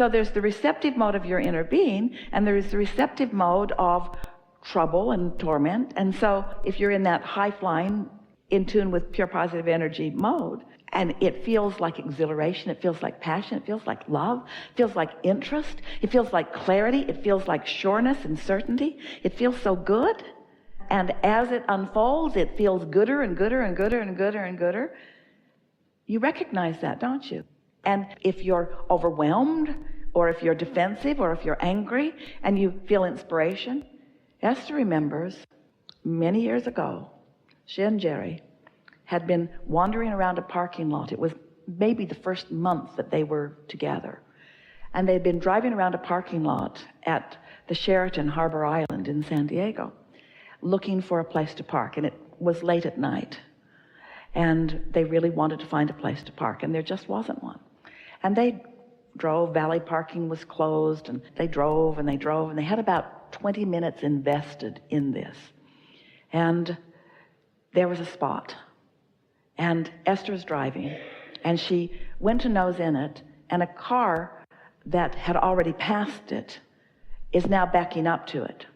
So there's the receptive mode of your inner being, and there is the receptive mode of trouble and torment. And so if you're in that high-flying, in tune with pure positive energy mode, and it feels like exhilaration, it feels like passion, it feels like love, it feels like interest, it feels like clarity, it feels like sureness and certainty. It feels so good. And as it unfolds, it feels gooder and gooder and gooder and gooder and gooder. You recognize that, don't you? And if you're overwhelmed, or if you're defensive, or if you're angry, and you feel inspiration, Esther remembers many years ago, she and Jerry had been wandering around a parking lot. It was maybe the first month that they were together. And they'd been driving around a parking lot at the Sheraton Harbor Island in San Diego, looking for a place to park. And it was late at night. And they really wanted to find a place to park, and there just wasn't one. And they drove, valet parking was closed, and they drove, and they had about 20 minutes invested in this. And there was a spot. And Esther's driving, and she went to nose in it, and a car that had already passed it is now backing up to it.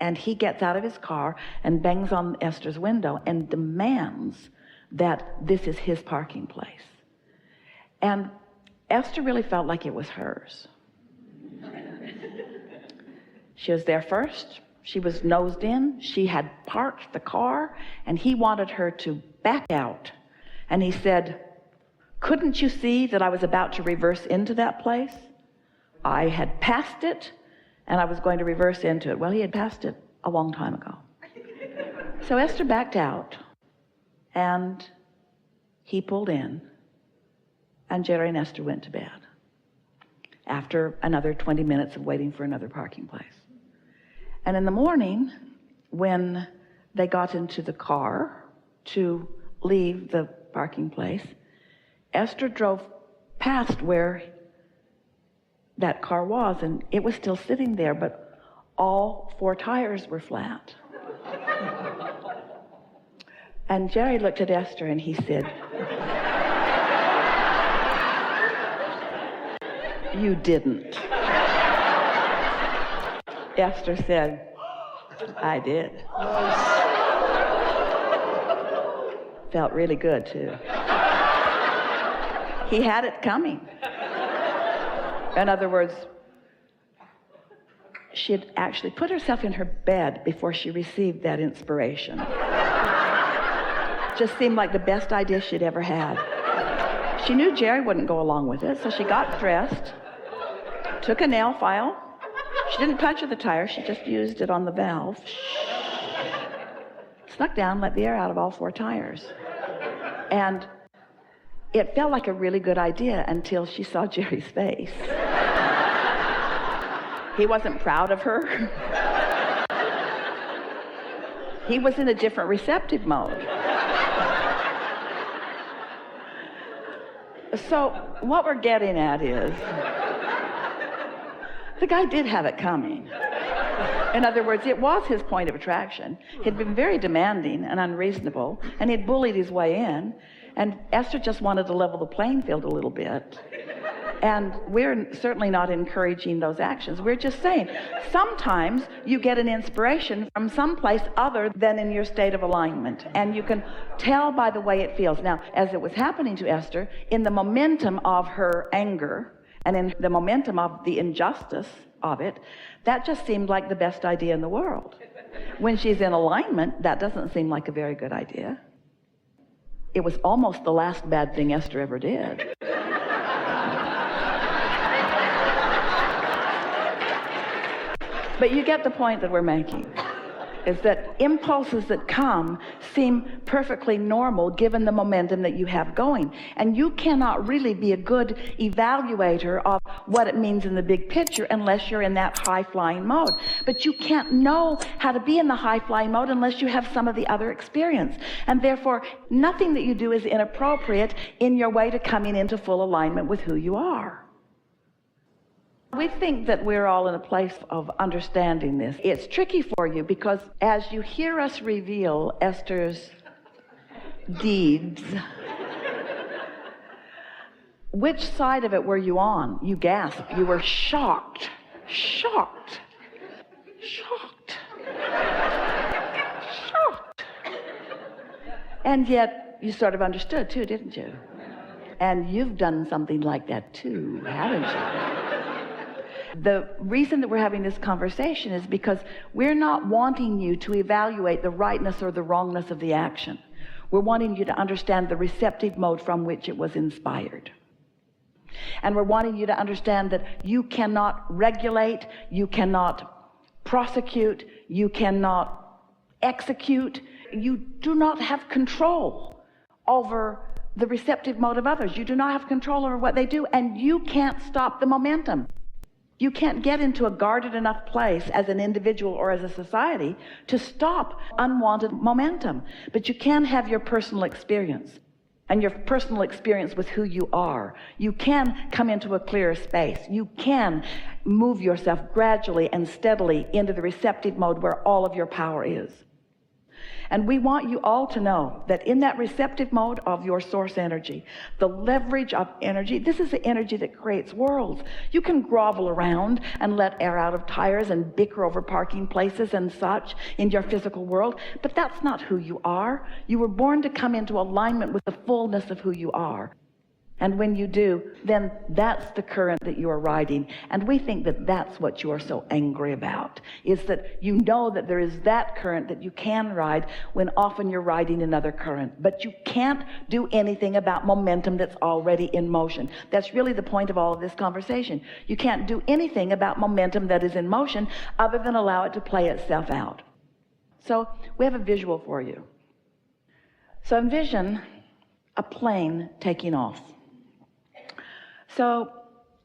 And he gets out of his car and bangs on Esther's window and demands that this is his parking place. And Esther really felt like it was hers. She was there first. She was nosed in. She had parked the car, and he wanted her to back out. And he said, "Couldn't you see that I was about to reverse into that place? I had passed it, and I was going to reverse into it." Well, he had passed it a long time ago. So Esther backed out, and he pulled in, and Jerry and Esther went to bed after another 20 minutes of waiting for another parking place. And in the morning, when they got into the car to leave the parking place, Esther drove past where that car was, and it was still sitting there, but all 4 tires were flat. And Jerry looked at Esther and he said, "You didn't." Esther said, "I did." Felt really good, too. He had it coming. In other words, she had actually put herself in her bed before she received that inspiration. Just seemed like the best idea she'd ever had. She knew Jerry wouldn't go along with it, so she got dressed, took a nail file. She didn't puncture the tire, she just used it on the valve. Snuck down, let the air out of all 4 tires. And it felt like a really good idea until she saw Jerry's face. He wasn't proud of her. He was in a different receptive mode. So what we're getting at is, the guy did have it coming. In other words, it was his point of attraction. He'd been very demanding and unreasonable, and he'd bullied his way in, and Esther just wanted to level the playing field a little bit. And we're certainly not encouraging those actions. We're just saying, sometimes you get an inspiration from someplace other than in your state of alignment. And you can tell by the way it feels. Now, as it was happening to Esther, in the momentum of her anger, and in the momentum of the injustice of it, that just seemed like the best idea in the world. When she's in alignment, that doesn't seem like a very good idea. It was almost the last bad thing Esther ever did. But you get the point that we're making, is that impulses that come seem perfectly normal given the momentum that you have going. And you cannot really be a good evaluator of what it means in the big picture unless you're in that high-flying mode. But you can't know how to be in the high-flying mode unless you have some of the other experience. And therefore, nothing that you do is inappropriate in your way to coming into full alignment with who you are. We think that we're all in a place of understanding this. It's tricky for you because as you hear us reveal Esther's deeds, Which side of it were you on? You gasped. You were shocked. Shocked. Shocked. Shocked. And yet you sort of understood too, didn't you? And you've done something like that too, haven't you? The reason that we're having this conversation is because we're not wanting you to evaluate the rightness or the wrongness of the action. We're wanting you to understand the receptive mode from which it was inspired. And we're wanting you to understand that you cannot regulate, you cannot prosecute, you cannot execute, you do not have control over the receptive mode of others. You do not have control over what they do, and you can't stop the momentum. You can't get into a guarded enough place as an individual or as a society to stop unwanted momentum. But you can have your personal experience, and your personal experience with who you are. You can come into a clearer space. You can move yourself gradually and steadily into the receptive mode where all of your power is. And we want you all to know that in that receptive mode of your source energy, the leverage of energy, this is the energy that creates worlds. You can grovel around and let air out of tires and bicker over parking places and such in your physical world, but that's not who you are. You were born to come into alignment with the fullness of who you are. And when you do, then that's the current that you are riding. And we think that that's what you are so angry about, is that you know that there is that current that you can ride when often you're riding another current. But you can't do anything about momentum that's already in motion. That's really the point of all of this conversation. You can't do anything about momentum that is in motion other than allow it to play itself out. So we have a visual for you. So envision a plane taking off. So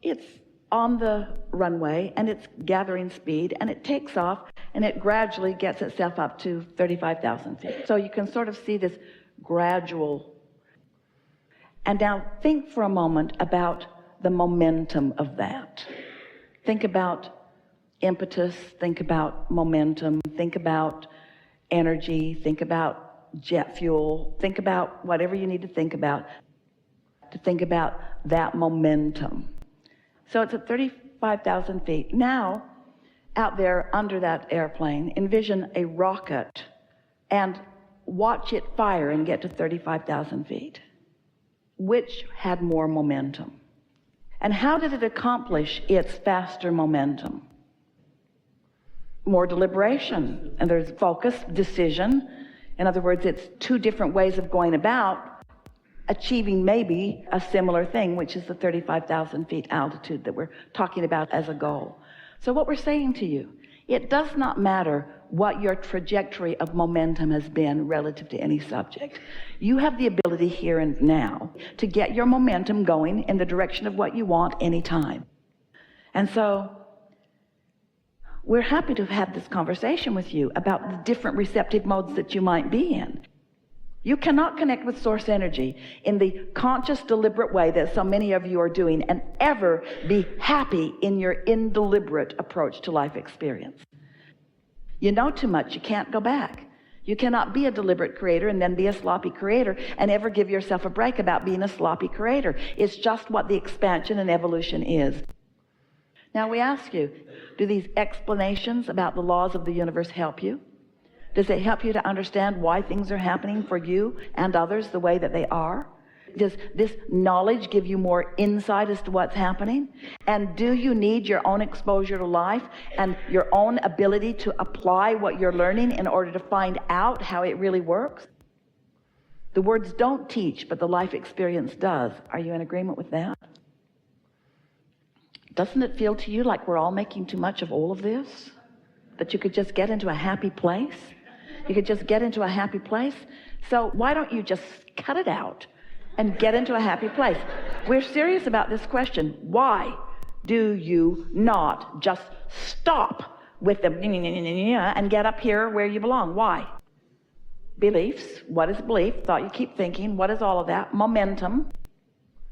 it's on the runway and it's gathering speed and it takes off and it gradually gets itself up to 35,000 feet. So you can sort of see this gradual. And now think for a moment about the momentum of that. Think about impetus, think about momentum, think about energy, think about jet fuel, think about whatever you need to think about that momentum. So it's at 35,000 feet. Now, out there under that airplane, envision a rocket and watch it fire and get to 35,000 feet. Which had more momentum? And how did it accomplish its faster momentum? More deliberation. And there's focus, decision. In other words, it's two different ways of going about achieving maybe a similar thing, which is the 35,000 feet altitude that we're talking about as a goal. So what we're saying to you, it does not matter what your trajectory of momentum has been relative to any subject. You have the ability here and now to get your momentum going in the direction of what you want anytime. And so we're happy to have had this conversation with you about the different receptive modes that you might be in. You cannot connect with source energy in the conscious, deliberate way that so many of you are doing and ever be happy in your indeliberate approach to life experience. You know too much, you can't go back. You cannot be a deliberate creator and then be a sloppy creator and ever give yourself a break about being a sloppy creator. It's just what the expansion and evolution is. Now we ask you, do these explanations about the laws of the universe help you? Does it help you to understand why things are happening for you and others the way that they are? Does this knowledge give you more insight as to what's happening? And do you need your own exposure to life and your own ability to apply what you're learning in order to find out how it really works? The words don't teach, but the life experience does. Are you in agreement with that? Doesn't it feel to you like we're all making too much of all of this? That you could just get into a happy place? You could just get into a happy place? So why don't you just cut it out and get into a happy place? We're serious about this question. Why do you not just stop with the and get up here where you belong? Why? Beliefs. What is belief? Thought you keep thinking. What is all of that? Momentum.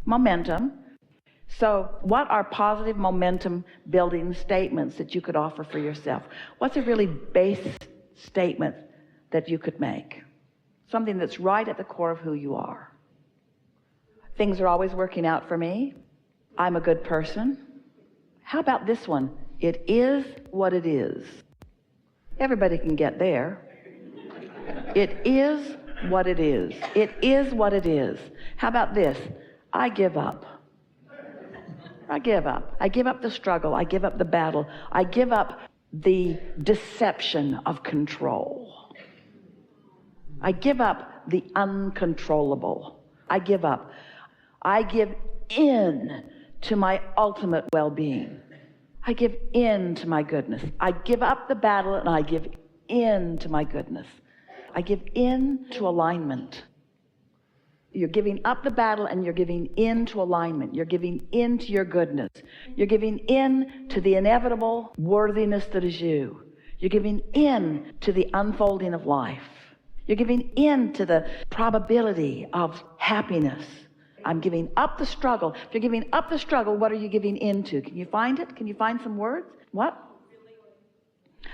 Momentum. So what are positive momentum building statements that you could offer for yourself? What's a really base statement that you could make? Something that's right at the core of who you are. Things are always working out for me. I'm a good person. How about this one? It is what it is. Everybody can get there. It is what it is. It is what it is. How about this? I give up. I give up. I give up the struggle. I give up the battle. I give up the deception of control. I give up the uncontrollable. I give up. I give in to my ultimate well-being. I give in to my goodness. I give up the battle and I give in to my goodness. I give in to alignment. You're giving up the battle and you're giving in to alignment. You're giving in to your goodness. You're giving in to the inevitable worthiness that is you. You're giving in to the unfolding of life. You're giving in to the probability of happiness. I'm giving up the struggle. If you're giving up the struggle, what are you giving into? Can you find it? Can you find some words? What?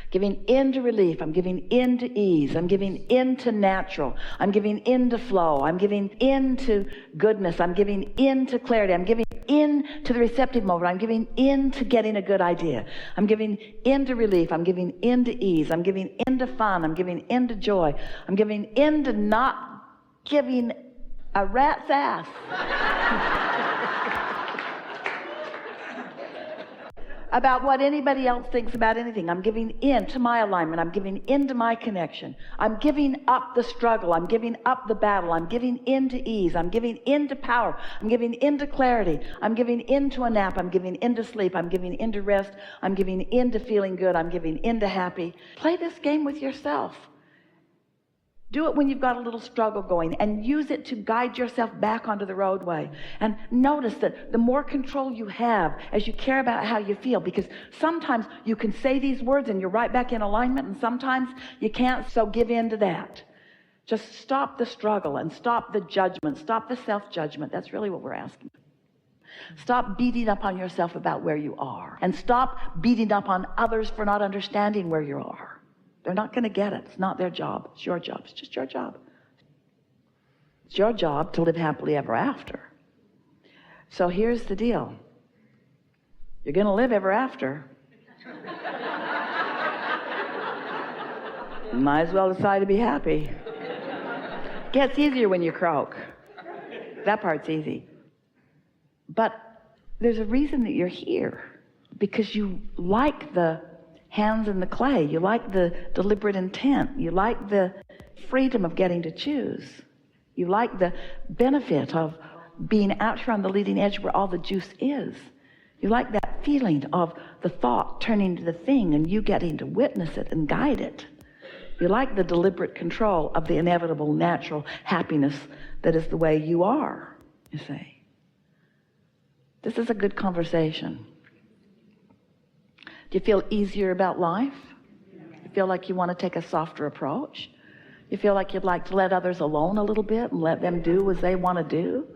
Giving into relief. I'm giving into ease. I'm giving into natural. I'm giving into flow. I'm giving into goodness. I'm giving into clarity. I'm giving into the receptive mode. I'm giving into getting a good idea. I'm giving into relief. I'm giving into ease. I'm giving into fun. I'm giving into joy. I'm giving into not giving a rat's ass about what anybody else thinks about anything. I'm giving in to my alignment. I'm giving into my connection. I'm giving up the struggle. I'm giving up the battle. I'm giving into ease. I'm giving into power. I'm giving into clarity. I'm giving into a nap. I'm giving into sleep. I'm giving into rest. I'm giving into feeling good. I'm giving into happy. Play this game with yourself. Do it when you've got a little struggle going and use it to guide yourself back onto the roadway. And notice that the more control you have as you care about how you feel, because sometimes you can say these words and you're right back in alignment, and sometimes you can't, so give in to that. Just stop the struggle and stop the judgment, stop the self-judgment. That's really what we're asking. Stop beating up on yourself about where you are, and stop beating up on others for not understanding where you are. They're not going to get it. It's not their job. It's your job. It's just your job. It's your job to live happily ever after. So here's the deal. You're going to live ever after. Might as well decide to be happy. Gets easier when you croak. That part's easy. But there's a reason that you're here. Because you like the hands in the clay. You like the deliberate intent. You like the freedom of getting to choose. You like the benefit of being out here on the leading edge where all the juice is. You like that feeling of the thought turning to the thing and you getting to witness it and guide it. You like the deliberate control of the inevitable natural happiness that is the way you are, you see. This is a good conversation. Do you feel easier about life? You feel like you want to take a softer approach? You feel like you'd like to let others alone a little bit and let them do as they want to do?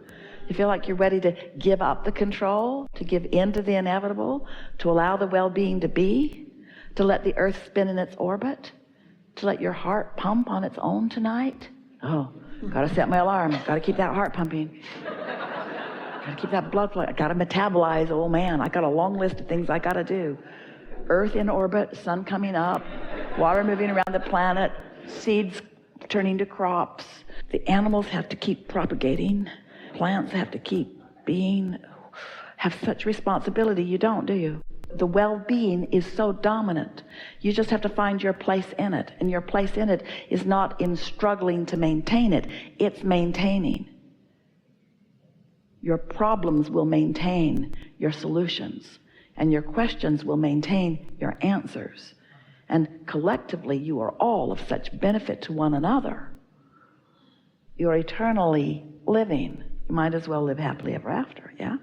You feel like you're ready to give up the control, to give in to the inevitable, to allow the well-being to be, to let the earth spin in its orbit, to let your heart pump on its own tonight? Oh, got to set my alarm. Got to keep that heart pumping. Got to keep that blood flow. I got to metabolize. Oh man, I got a long list of things I got to do. Earth in orbit, sun coming up, water moving around the planet, seeds turning to crops. The animals have to keep propagating. Plants have to keep being. Have such responsibility. You don't, do you? The well-being is so dominant. You just have to find your place in it. And your place in it is not in struggling to maintain it. It's maintaining. Your problems will maintain your solutions. And your questions will maintain your answers. And collectively, you are all of such benefit to one another. You're eternally living. You might as well live happily ever after, yeah?